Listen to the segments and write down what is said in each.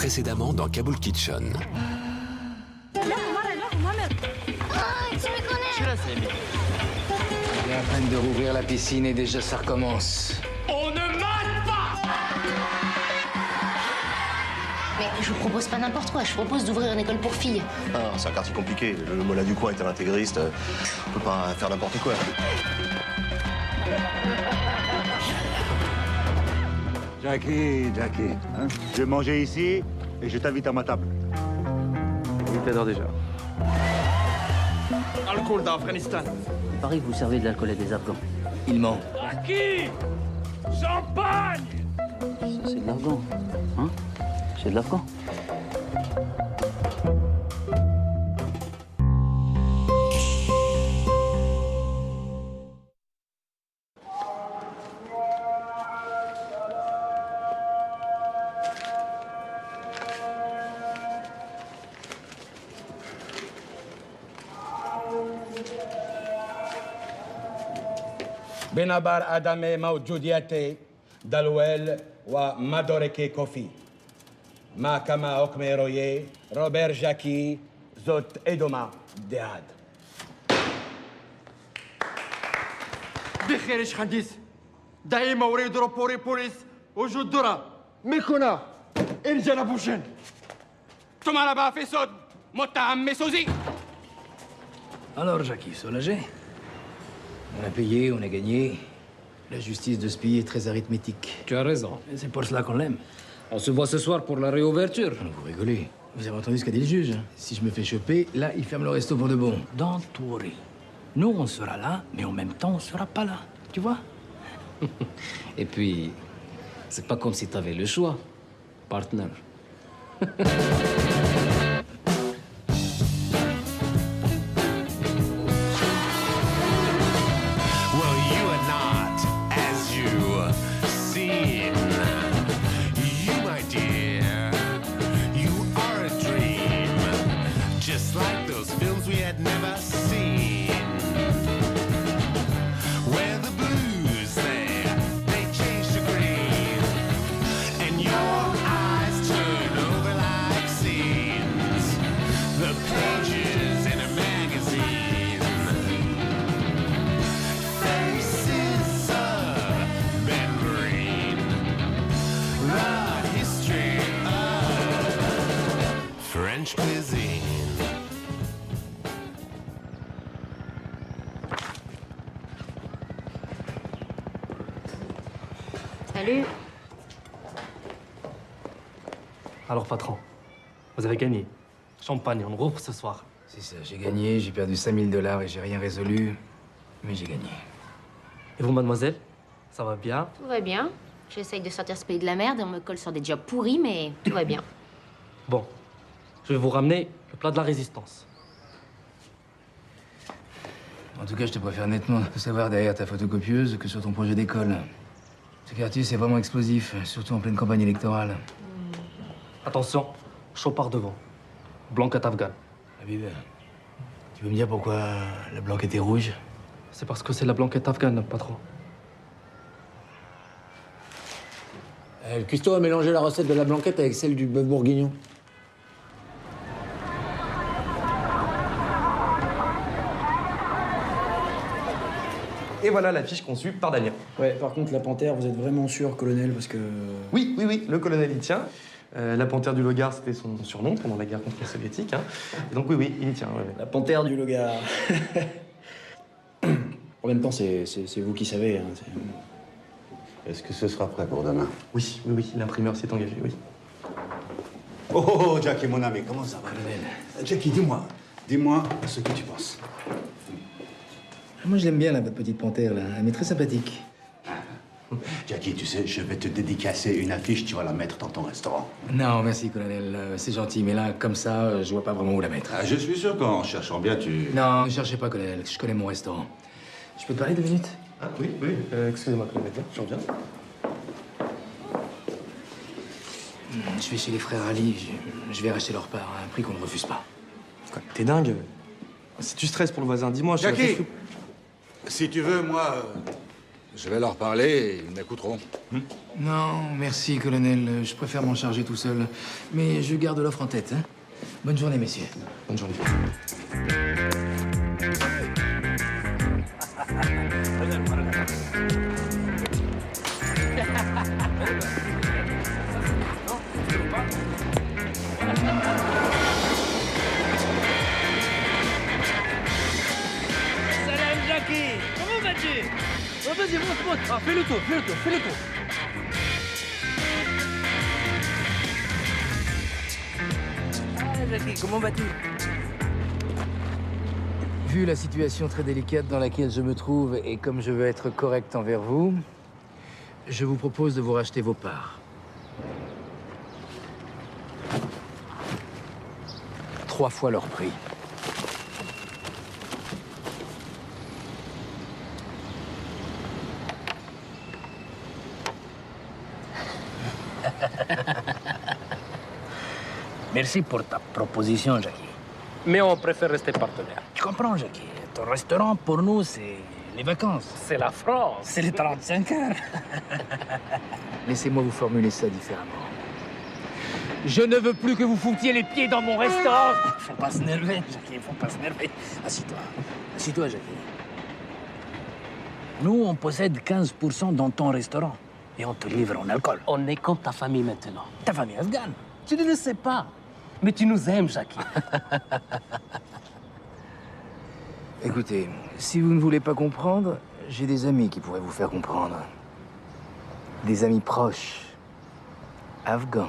Précédemment dans Kaboul Kitchen. Il est en train de rouvrir la piscine et déjà ça recommence. On ne mate pas! Mais je vous propose pas n'importe quoi, je propose d'ouvrir une école pour filles. Ah, c'est un quartier compliqué. Le Mola du coin est un intégriste. On peut pas faire n'importe quoi. Jackie, hein, je vais manger ici et je t'invite à ma table. Il t'adore déjà. Alcool d'Afghanistan. Il paraît que vous servez de l'alcool à des Afghans. Il ment. À qui? Champagne! Ça, c'est de l'Afghan. Hein? C'est de l'Afghan. بنبر عدم موجودیت دلویل و مدارک کافی محکمه حکم روی روبر ژاکی زود ادامه دهد. بخيرش خنديس دائما اريد رابوري بوليس وجود درة ميكونا انجل ابوشن تمہارا باپ فساد متهم مسوزی. Alors, Jackie, soulagé? On a payé, on a gagné. La justice de ce pays est très arithmétique. Tu as raison. Et c'est pour cela qu'on l'aime. On se voit ce soir pour la réouverture. Vous rigolez. Vous avez entendu ce qu'a dit le juge? Si je me fais choper, là, il ferme le resto pour de bon. Don't worry. Nous, on sera là, mais en même temps, on sera pas là. Tu vois? Et puis, c'est pas comme si t'avais le choix, partner. Well, you are not as you seem. You, my dear, you are a dream. Just like those films we had never seen. Where the blues they change to green. And your eyes turn over like scenes. The pages in a magazine. Faces of Ben Green. The history of French cuisine. Salut. Alors, patron, vous avez gagné. Champagne, on rouvre ce soir. C'est ça, j'ai gagné, j'ai perdu 5000 $ et j'ai rien résolu. Mais j'ai gagné. Et vous, mademoiselle? Ça va bien? Tout va bien. J'essaye de sortir ce pays de la merde et on me colle sur des jobs pourris, mais tout va bien. Bon, je vais vous ramener le plat de la résistance. En tout cas, je te préfère nettement de savoir derrière ta photocopieuse que sur ton projet d'école. Ce quartier, c'est vraiment explosif, surtout en pleine campagne électorale. Attention, chaud par devant. Blanquette afghane. Habib, tu peux me dire pourquoi la blanquette est rouge? C'est parce que c'est la blanquette afghane, patron. Le cuistot a mélangé la recette de la blanquette avec celle du bœuf bourguignon. Et voilà la fiche conçue par Daniel. Ouais, par contre, la panthère, vous êtes vraiment sûr, colonel, parce que... Oui, le colonel y tient. La panthère du Logar, c'était son surnom pendant la guerre contre les soviétiques. Hein. Et donc oui, il y tient. Ouais. La panthère du Logar. En même temps, c'est vous qui savez. Hein, Est-ce que ce sera prêt pour demain? Oui, l'imprimeur s'est engagé, oui. Oh, Jackie, mon ami, comment ça va? Jackie, dis-moi ce que tu penses. Moi, je l'aime bien, la petite panthère, là. Elle est très sympathique. Jackie, tu sais, je vais te dédicacer une affiche, tu vas la mettre dans ton restaurant. Non, merci, colonel. C'est gentil, mais là, comme ça, je vois pas vraiment où la mettre. Ah, je suis sûr qu'en cherchant bien, tu... Non, ne cherchez pas, colonel. Je connais mon restaurant. Je peux te parler 2 minutes? Ah oui. Excusez-moi, colonel, je reviens. Je vais chez les frères Ali. Je vais racheter leur part à un prix qu'on ne refuse pas. Quoi, t'es dingue? Si tu stresses pour le voisin, dis-moi, je suis Jackie, si tu veux, moi, Je vais leur parler et ils m'écouteront. Non, merci, colonel. Je préfère m'en charger tout seul. Mais je garde l'offre en tête. Hein. Bonne journée, messieurs. Bonne journée. Salam Jackie, comment vas-tu? Oh, vas-y, monte. Ah, fais le tour. Ah, Jackie, comment vas-tu? Vu la situation très délicate dans laquelle je me trouve et comme je veux être correct envers vous, je vous propose de vous racheter vos parts. 3 fois leur prix. Merci pour ta proposition, Jackie. Mais on préfère rester partenaire. Tu comprends, Jackie? Ton restaurant, pour nous, c'est les vacances. C'est la France. C'est les 35 heures. Laissez-moi vous formuler ça différemment. Je ne veux plus que vous foutiez les pieds dans mon restaurant. Faut pas s'énerver, Jackie, faut pas s'énerver. Assis-toi. Assis-toi, Jackie. Nous, on possède 15% dans ton restaurant. Et on te livre en alcool. On est comme ta famille maintenant. Ta famille afghane. Tu ne le sais pas. Mais tu nous aimes, Jackie. Écoutez, si vous ne voulez pas comprendre, j'ai des amis qui pourraient vous faire comprendre. Des amis proches, afghans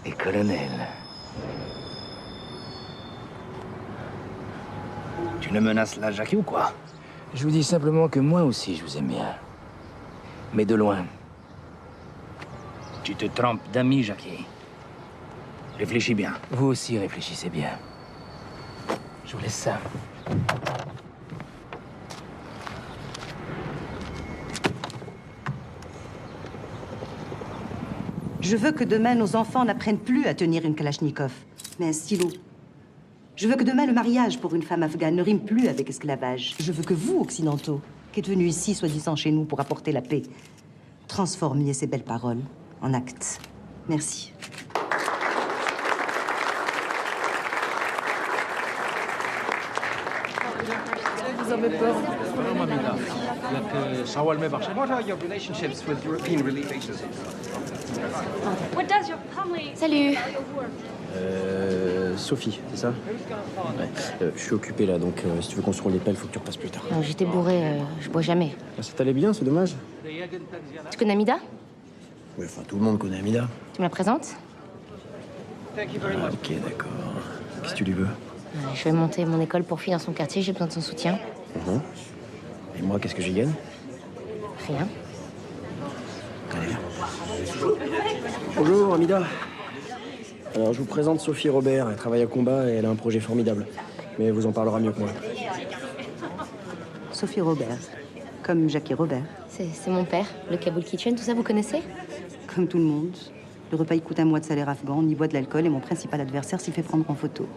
et colonels. Tu le menaces là, Jackie, ou quoi? Je vous dis simplement que moi aussi, je vous aime bien. Mais de loin. Tu te trompes d'amis, Jackie. Réfléchis bien. Vous aussi réfléchissez bien. Je vous laisse ça. Je veux que demain, nos enfants n'apprennent plus à tenir une kalachnikov, mais un stylo. Je veux que demain, le mariage pour une femme afghane ne rime plus avec esclavage. Je veux que vous, occidentaux, qui êtes venus ici, soi-disant chez nous, pour apporter la paix, transformiez ces belles paroles en actes. Merci. Vous avez peur? What are your relationships with European relief agencies? What does your family... Salut. Sophie, c'est ça? Ouais. Je suis occupé là, donc si tu veux construire les pelles, faut que tu repasses plus tard. Non, j'étais bourrée, je bois jamais. Ah, ça t'allait bien, c'est dommage. Tu connais Amida? Oui, enfin, tout le monde connaît Amida. Tu me la présentes? Ah, ok, d'accord. Qu'est-ce que tu lui veux? Je vais monter mon école pour filles dans son quartier, j'ai besoin de son soutien. Et moi, qu'est-ce que j'y gagne? Rien. Allez, viens. Bonjour, Amida. Alors, je vous présente Sophie Robert. Elle travaille à combat et elle a un projet formidable. Mais elle vous en parlera mieux que moi. Sophie Robert, comme Jackie Robert. C'est mon père, le Kabul Kitchen, tout ça, vous connaissez? Comme tout le monde. Le repas, il coûte un mois de salaire afghan, on y boit de l'alcool et mon principal adversaire s'y fait prendre en photo.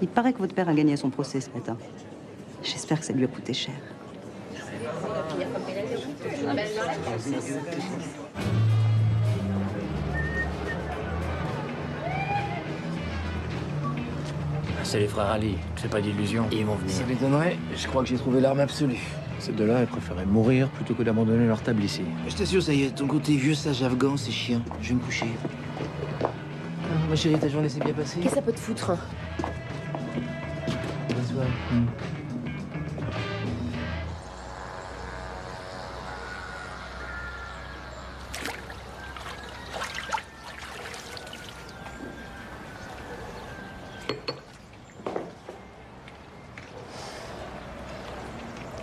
Il paraît que votre père a gagné son procès ce matin. J'espère que ça lui a coûté cher. C'est les frères Ali, c'est pas d'illusion. Ils vont venir. Ça m'étonnerait, je crois que j'ai trouvé l'arme absolue. Ces deux-là, elles préféraient mourir plutôt que d'abandonner leur table ici. Je t'assure, ça y est, ton côté vieux sage afghan, c'est chiant. Je vais me coucher. Ah, ma chérie, ta journée s'est bien passée? Qu'est-ce que ça peut te foutre? Bonsoir.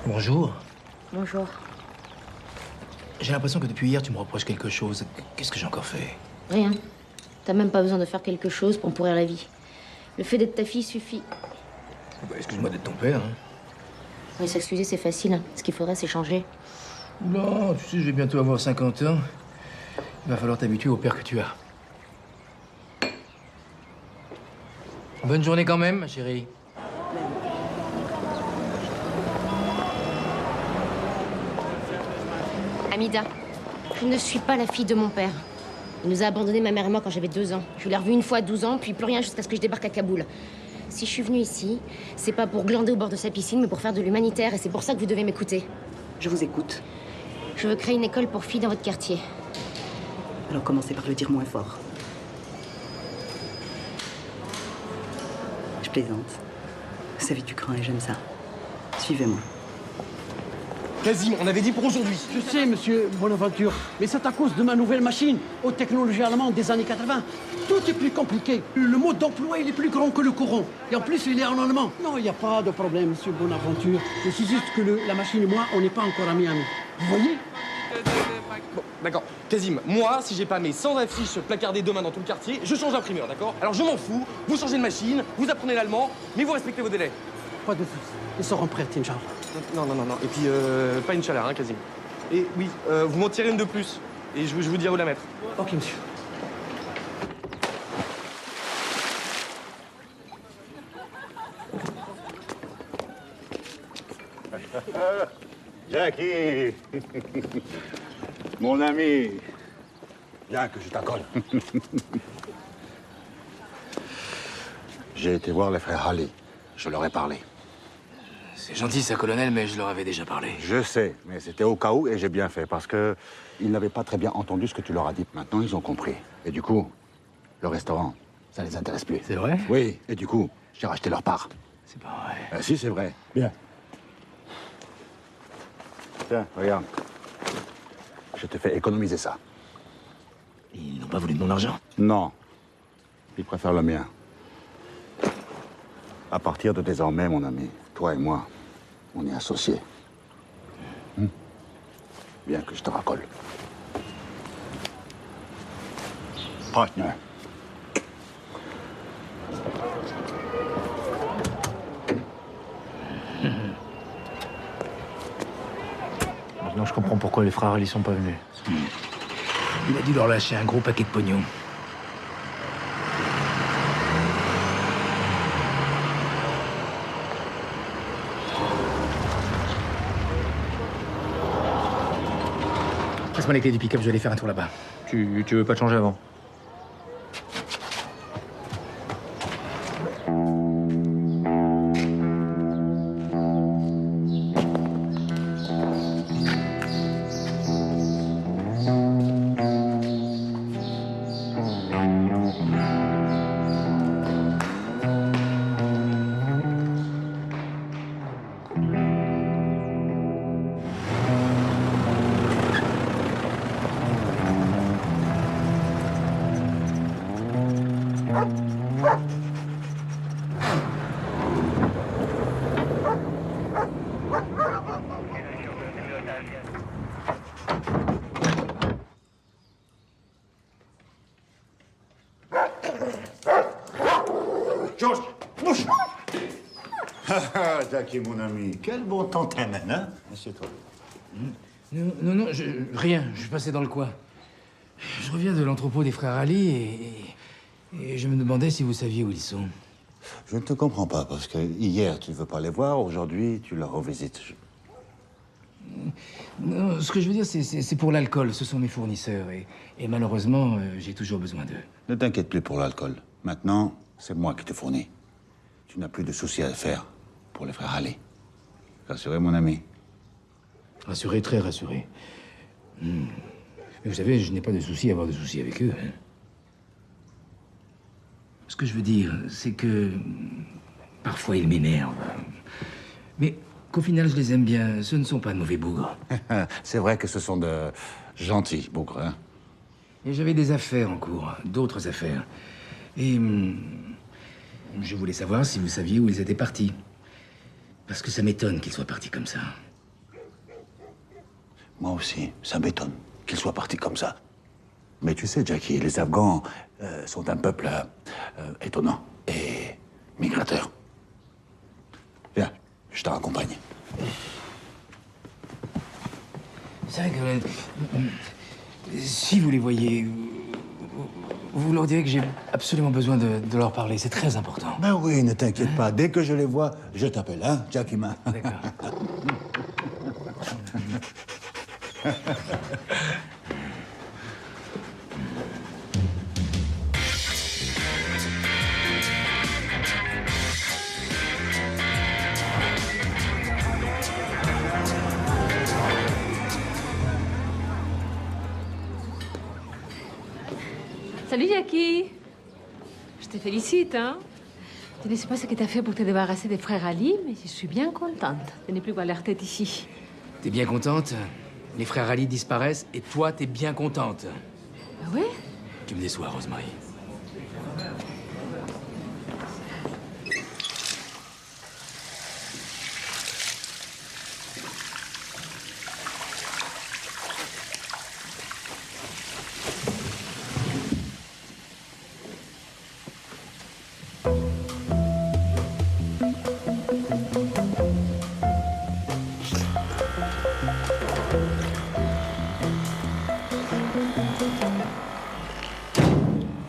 Bonjour. Bonjour. J'ai l'impression que depuis hier, tu me reproches quelque chose. Qu'est-ce que j'ai encore fait? Rien. T'as même pas besoin de faire quelque chose pour me pourrir la vie. Le fait d'être ta fille suffit. Bah, excuse-moi d'être ton père. Hein. Oui, s'excuser, c'est facile. Hein. Ce qu'il faudrait, c'est changer. Non, tu sais, je vais bientôt avoir 50 ans. Il va falloir t'habituer au père que tu as. Bonne journée quand même, ma chérie. Hamida, je ne suis pas la fille de mon père. Il nous a abandonnés, ma mère et moi, quand j'avais 2 ans. Je l'ai revu une fois à 12 ans, puis plus rien jusqu'à ce que je débarque à Kaboul. Si je suis venue ici, c'est pas pour glander au bord de sa piscine, mais pour faire de l'humanitaire, et c'est pour ça que vous devez m'écouter. Je vous écoute. Je veux créer une école pour filles dans votre quartier. Alors commencez par le dire moins fort. Je plaisante. Vous savez du cran et j'aime ça. Suivez-moi. Quasiment, on avait dit pour aujourd'hui. Je sais, monsieur Bonaventure, mais c'est à cause de ma nouvelle machine, aux technologies allemandes des années 80. Tout est plus compliqué. Le mode d'emploi, il est plus grand que le courant. Et en plus, il est en allemand. Non, il n'y a pas de problème, monsieur Bonaventure. Je suis juste que la machine et moi, on n'est pas encore amis. Vous voyez? Bon, d'accord. Kazim, moi, si j'ai pas mes 100 affiches placardées demain dans tout le quartier, je change d'imprimeur, d'accord? Alors je m'en fous, vous changez de machine, vous apprenez l'allemand, mais vous respectez vos délais. Pas de soucis. Ils seront prêts, Inch'Allah. Non. Et puis, pas Inch'Allah, hein, Kazim. Et oui, vous m'en tirez une de plus. Et je vous dirai où la mettre. Ok, monsieur. Jackie mon ami. Viens que je t'accorde. J'ai été voir les frères Halley. Je leur ai parlé. C'est gentil, ça, colonel, mais je leur avais déjà parlé. Je sais, mais c'était au cas où et j'ai bien fait parce que ils n'avaient pas très bien entendu ce que tu leur as dit. Maintenant, ils ont compris. Et du coup, le restaurant, ça les intéresse plus. C'est vrai? Oui, et du coup, j'ai racheté leur part. C'est pas vrai. Si, c'est vrai. Bien. Tiens, regarde. Je te fais économiser ça. Ils n'ont pas voulu de mon argent? Non. Ils préfèrent le mien. À partir de désormais, mon ami, toi et moi, on est associés. Bien que je te racole. Partner. Maintenant, je comprends pourquoi les frères, ils sont pas venus. Il a dû leur lâcher un gros paquet de pognon. Passe-moi les clés du pick-up, je vais aller faire un tour là-bas. Tu veux pas te changer avant? George, bouge. Jackie, mon ami, quel bon temps t'amène, hein? Assieds-toi. Non, rien. Je suis passé dans le coin. Je reviens de l'entrepôt des frères Ali et je me demandais si vous saviez où ils sont. Je ne te comprends pas, parce que hier, tu ne veux pas les voir, aujourd'hui, tu leur revisites. Non, ce que je veux dire, c'est pour l'alcool. Ce sont mes fournisseurs et malheureusement, j'ai toujours besoin d'eux. Ne t'inquiète plus pour l'alcool. Maintenant, c'est moi qui te fournis. Tu n'as plus de soucis à faire pour les frères Ali. Rassuré, mon ami? Rassuré, très rassuré. Mais vous savez, je n'ai pas de souci à avoir de soucis avec eux. Hein. Ce que je veux dire, c'est que parfois ils m'énervent. Mais qu'au final, je les aime bien. Ce ne sont pas de mauvais bougres. C'est vrai que ce sont de gentils bougres, hein? Et j'avais des affaires en cours, d'autres affaires. Et je voulais savoir si vous saviez où ils étaient partis. Parce que ça m'étonne qu'ils soient partis comme ça. Moi aussi, ça m'étonne qu'ils soient partis comme ça. Mais tu sais, Jackie, les Afghans sont un peuple étonnant et migrateur. Viens, je te raccompagne. C'est vrai que si vous les voyez, vous leur direz que j'ai absolument besoin de leur parler. C'est très important. Ben oui, ne t'inquiète pas. Dès que je les vois, je t'appelle, hein, Jackie Ma. D'accord. Salut Jackie. Je te félicite, hein. Je ne sais pas ce que tu as fait pour te débarrasser des frères Ali, mais je suis bien contente. Tu n'es plus qu'à leur tête ici. T'es bien contente? Les frères Ali disparaissent et toi, t'es bien contente. Ah ouais? Tu me déçois, Rosemary.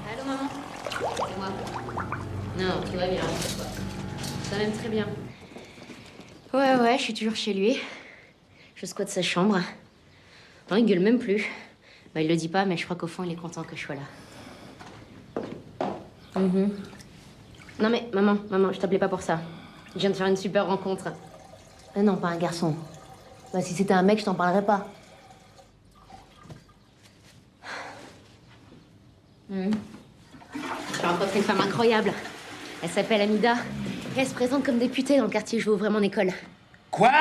Allô, maman? C'est moi. Non, tout va bien, rassure-toi. Ça va même très bien. Ouais, je suis toujours chez lui. Je squatte sa chambre. Non, il gueule même plus. Bah, il le dit pas, mais je crois qu'au fond, il est content que je sois là. Non mais, maman, je t'appelais pas pour ça. Je viens de faire une super rencontre. Non, pas un garçon. Bah, si c'était un mec, je t'en parlerais pas. J'ai rencontré une femme incroyable. Elle s'appelle Amida. Et elle se présente comme députée dans le quartier où je vais ouvrir mon école. Quoi?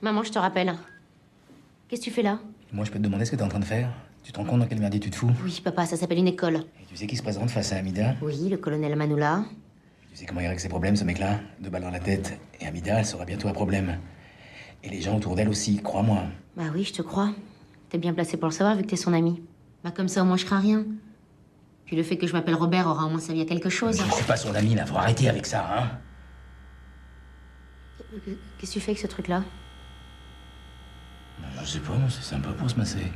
Maman, je te rappelle. Qu'est-ce que tu fais là? Moi, je peux te demander ce que t'es en train de faire? Tu te rends compte dans quel merdier tu te fous? Oui, papa, ça s'appelle une école. Et tu sais qui se présente face à Amida? Oui, le colonel Manoula. Tu sais comment il règle ses problèmes, ce mec-là? 2 balles dans la tête. Et Amida, elle sera bientôt un problème. Et les gens autour d'elle aussi, crois-moi. Bah oui, je te crois. T'es bien placé pour le savoir vu que t'es son ami. Bah comme ça, au moins, je crains rien. Puis le fait que je m'appelle Robert aura au moins servi à quelque chose. Je suis pas son ami, là. Faut arrêter avec ça, hein? Qu'est-ce que tu fais avec ce truc-là? Je sais pas, moi, c'est sympa pour se masser.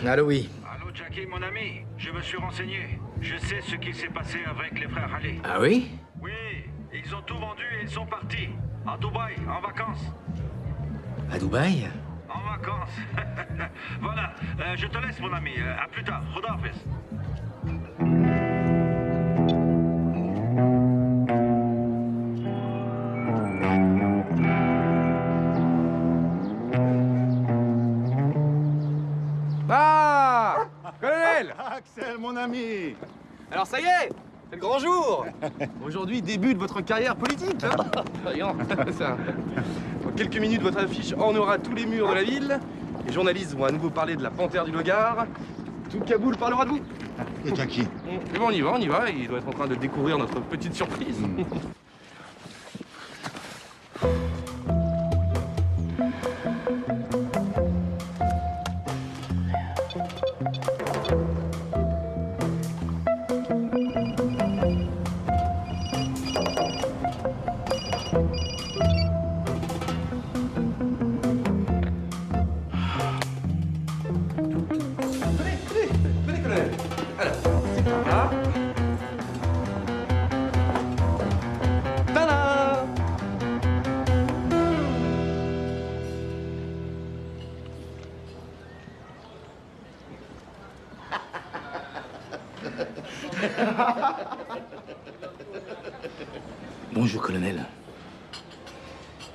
Allô, oui. Allô, Jackie, mon ami. Je me suis renseigné. Je sais ce qui s'est passé avec les frères Ali. Ah oui? Oui, ils ont tout vendu et ils sont partis. À Dubaï, en vacances. À Dubaï? En vacances. Voilà, je te laisse, mon ami. À plus tard. Khodafez. Ah! Colonel! Axel, mon ami. Alors ça y est, c'est le grand jour. Aujourd'hui, début de votre carrière politique. Hein. Voyons, ça. Dans quelques minutes, votre affiche ornera tous les murs de la ville. Les journalistes vont à nouveau parler de la panthère du Logar. Tout Kaboul parlera de vous. Et Jackie? Mais bon, on y va. Il doit être en train de découvrir notre petite surprise. Venez, colonel. Alors, c'est par là. Tada! Bonjour, colonel.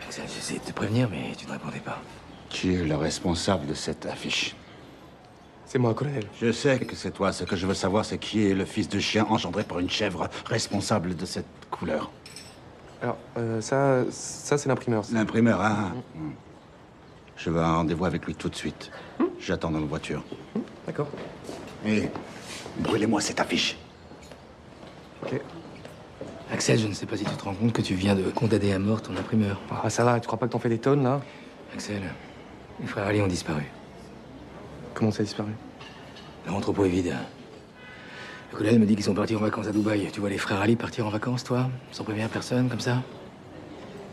J'essayais de te prévenir, mais tu ne répondais pas. Qui est le responsable de cette affiche? C'est moi, colonel. Je sais que c'est toi. Ce que je veux savoir, c'est qui est le fils de chien engendré par une chèvre responsable de cette couleur. Alors, ça c'est l'imprimeur. L'imprimeur, hein? Je veux un rendez-vous avec lui tout de suite. J'attends dans la voiture. D'accord. Et brûlez-moi cette affiche. Ok. Axel, je ne sais pas si tu te rends compte que tu viens de condamner à mort ton imprimeur. Ah, ça va, tu crois pas que t'en fais des tonnes, là? Axel, les frères Ali ont disparu. Comment ça a disparu? Leur entrepôt est vide. Le colonel me dit qu'ils sont partis en vacances à Dubaï. Tu vois les frères Ali partir en vacances, toi? Sans prévenir personne, comme ça?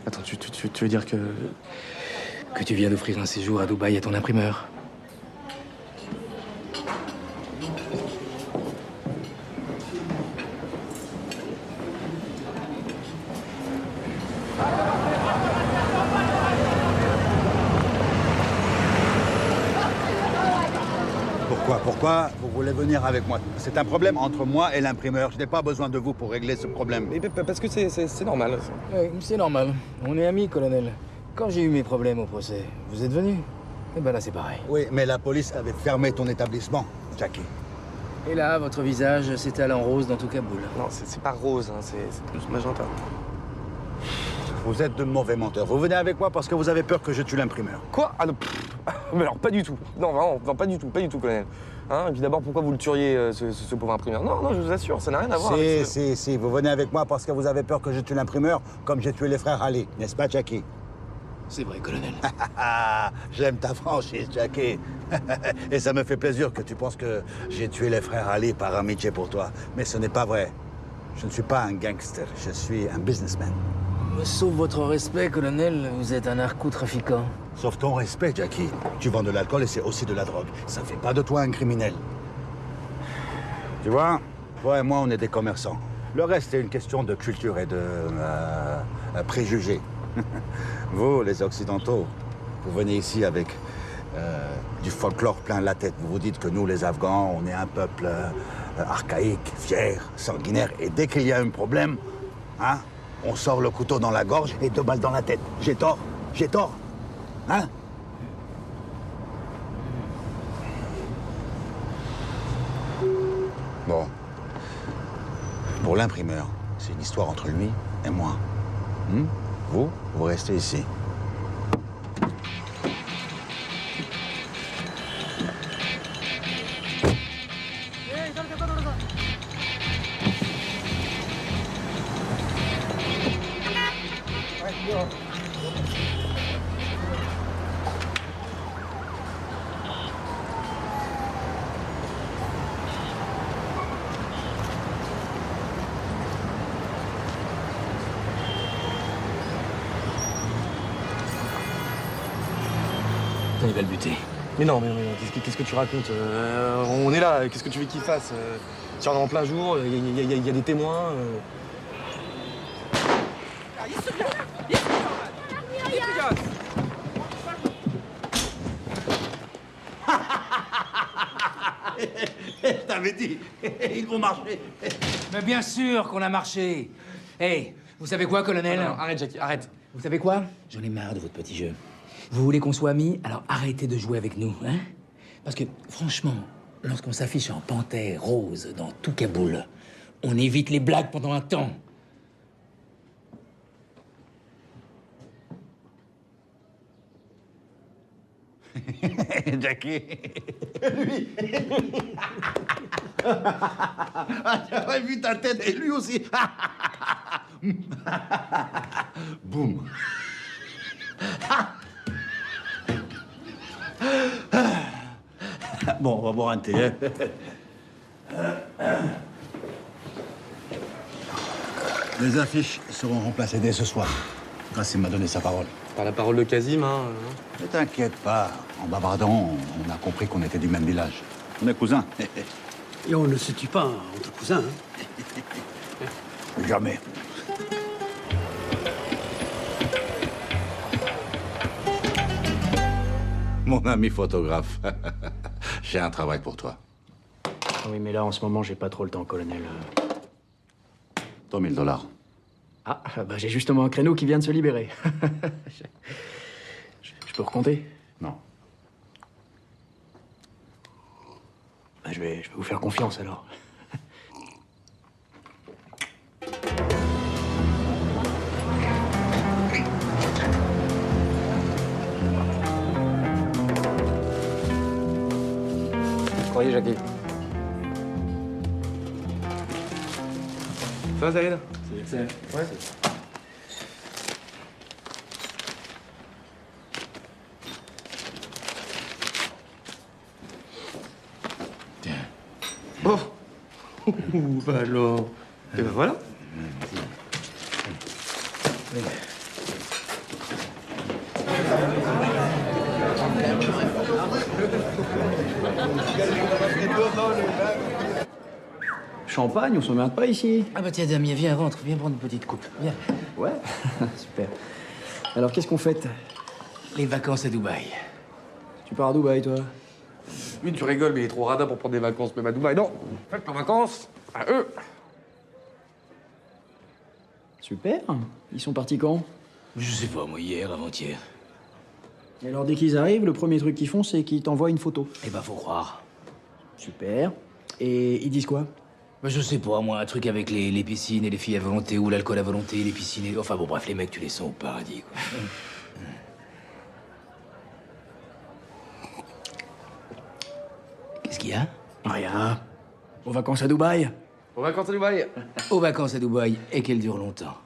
Attends, tu veux dire que... Que tu viens d'offrir un séjour à Dubaï à ton imprimeur. Pourquoi vous voulez venir avec moi? C'est un problème entre moi et l'imprimeur. Je n'ai pas besoin de vous pour régler ce problème. Mais parce que c'est normal. Oui, c'est normal. On est amis, colonel. Quand j'ai eu mes problèmes au procès, vous êtes venu? Eh ben là, c'est pareil. Oui, mais la police avait fermé ton établissement, Jackie. Et là, votre visage s'étale en rose dans tout Kaboul. Non, c'est pas rose, hein, c'est plus magenta. Vous êtes de mauvais menteurs. Vous venez avec moi parce que vous avez peur que je tue l'imprimeur. Quoi? Ah non, mais alors pas du tout. Non, vraiment, non, pas du tout, colonel. Hein, et puis d'abord, pourquoi vous le tueriez, ce pauvre imprimeur? Non, je vous assure, ça n'a rien à voir avec ce... Si, vous venez avec moi parce que vous avez peur que je tue l'imprimeur, comme j'ai tué les frères Ali, n'est-ce pas, Jackie? C'est vrai, colonel. J'aime ta franchise, Jackie. Et ça me fait plaisir que tu penses que j'ai tué les frères Ali par amitié pour toi. Mais ce n'est pas vrai. Je ne suis pas un gangster, je suis un businessman. Sauf votre respect, colonel, vous êtes un narcotrafiquant. Sauf ton respect, Jackie. Tu vends de l'alcool et c'est aussi de la drogue. Ça fait pas de toi un criminel. Tu vois, toi et moi, on est des commerçants. Le reste, c'est une question de culture et de préjugés. Vous, les Occidentaux, vous venez ici avec du folklore plein la tête. Vous vous dites que nous, les Afghans, on est un peuple archaïque, fier, sanguinaire. Et dès qu'il y a un problème, hein, on sort le couteau dans la gorge et 2 balles dans la tête. J'ai tort? J'ai tort? Hein? Bon. Pour l'imprimeur, c'est une histoire entre lui et moi. Vous restez ici. Il va le buter. Mais non, qu'est-ce que tu racontes? On est là, qu'est-ce que tu veux qu'il fasse? Tiens, on est en plein jour, il y a des témoins. Je t'avais dit, ils vont marcher. Mais bien sûr qu'on a marché. Hey, vous savez quoi, colonel? Non, arrête, Jackie, arrête. Vous savez quoi? J'en ai marre de votre petit jeu. Vous voulez qu'on soit amis? Alors arrêtez de jouer avec nous, hein? Parce que, franchement, lorsqu'on s'affiche en panthère rose dans tout Kaboul, on évite les blagues pendant un temps. Jackie. Lui. J'avais vu ta tête et lui aussi. Boum. Bon, on va boire un thé. Hein. Les affiches seront remplacées dès ce soir. Kassim m'a donné sa parole. Par la parole de Kazim, hein. Ne t'inquiète pas. En bavardant, on a compris qu'on était du même village. On est cousins. Et on ne se tue pas entre cousins, hein. Jamais. Mon ami photographe, j'ai un travail pour toi. Oui, mais là, en ce moment, j'ai pas trop le temps, colonel. Ton $1000. Ah, bah j'ai justement un créneau qui vient de se libérer. Je peux recompter? Non. Bah, je vais vous faire confiance, alors. Croyez, Jackie. Ça va, Zaïd? C'est... Ouais. Tiens. Oh. Bah alors. Et ben voilà. Champagne, on s'emmerde pas ici. Ah bah tiens, Damien, viens, rentre, viens prendre une petite coupe. Viens. Ouais, super. Alors, qu'est-ce qu'on fête? Les vacances à Dubaï. Tu pars à Dubaï, toi? Oui, tu rigoles, mais il est trop radin pour prendre des vacances, même à Dubaï. Non, faites leurs vacances à eux. Super. Ils sont partis quand? Je sais pas, moi, hier, avant-hier. Et alors, dès qu'ils arrivent, le premier truc qu'ils font, c'est qu'ils t'envoient une photo. Eh ben, faut croire. Super. Et ils disent quoi? Bah, je sais pas, moi, un truc avec les piscines et les filles à volonté, ou l'alcool à volonté, les piscines et... Enfin bon, bref, les mecs, tu les sens au paradis, quoi. Qu'est-ce qu'il y a? Rien. Aux vacances à Dubaï. Aux vacances à Dubaï. Aux vacances à Dubaï, et qu'elles durent longtemps.